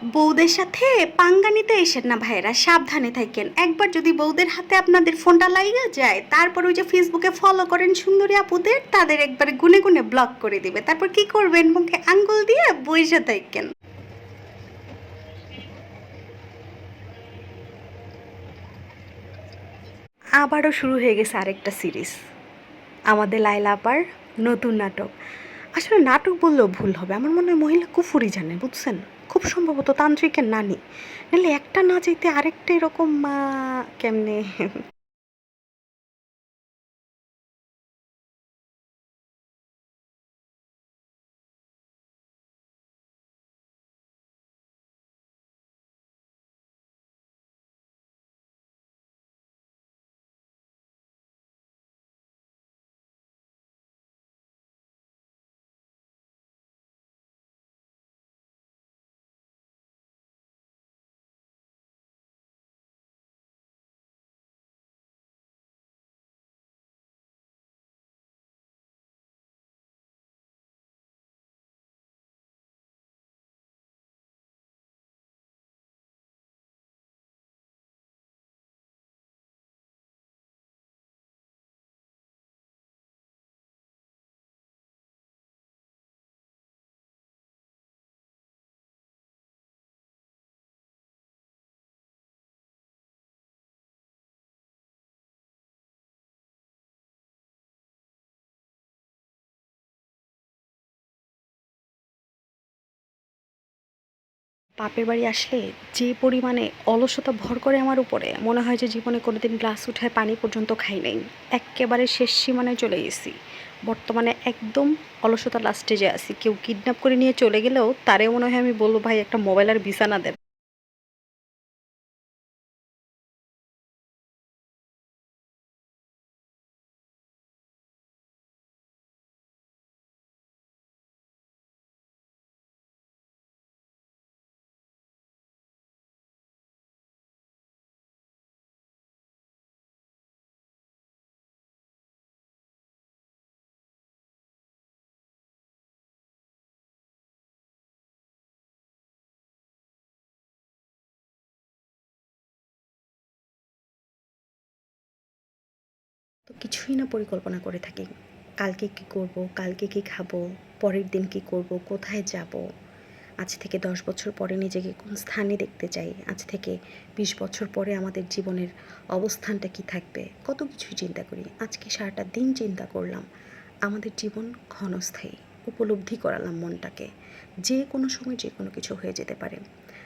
বউদের সাথে পাঙ্গা নিতে এসেন না ভাইয়েরা, সাবধানে থাকেন। একবার যদি বউদের হাতে আপনাদের ফোনটা লাইগা যায়, তারপর ওই যে ফেসবুকে ফলো করেন সুন্দরী আপুদের, তাদের একবারে গুনে গুনে ব্লক করে দিবে। তারপর কি করবেন? মুখে আঙ্গুল দিয়ে বইসা থাকেন। আবারও শুরু হয়ে গেছে আরেকটা সিরিজ, আমাদের লায়লা আপার নতুন নাটক। আসলে নাটক বললেও ভুল হবে, আমার মনে হয় মহিলা কুফুরি জানে, বুঝছেন? খুব সম্ভবত তান্ত্রিকের নানি, নাহলে একটা না চাইতে আরেকটা এরকম কেমনে। বাপের বাড়ি আসলে যে পরিমাণে অলসতা ভর করে আমার উপরে, মনে হয় যে জীবনে কোনোদিন গ্লাস উঠায় পানি পর্যন্ত খাই নাই। একেবারে শেষ সীমানায় চলে গেছি। বর্তমানে একদম অলসতা লাস্ট স্টেজে আছি। কেউ কিডন্যাপ করে নিয়ে চলে গেলেও তারে মনে হয় আমি বলবো, ভাই একটা মোবাইল আর বিছানা দেন। তো কিছুই না পরিকল্পনা করে থাকি, কালকে কি করব, কালকে কি খাবো, পরের দিন কি করব, কোথায় যাব। আজ থেকে 10 বছর পরে নিজেকে কোন স্থানে দেখতে চাই, আজ থেকে 20 বছর পরে আমাদের জীবনের অবস্থানটা কি থাকবে, কত কিছুই চিন্তা করি। আজকে সারাটা দিন চিন্তা করলাম, আমাদের জীবন ক্ষণস্থায়ী। উপলব্ধি করালাম মনটাকে, যে কোনো সময় যে কোনো কিছু হয়ে যেতে পারে।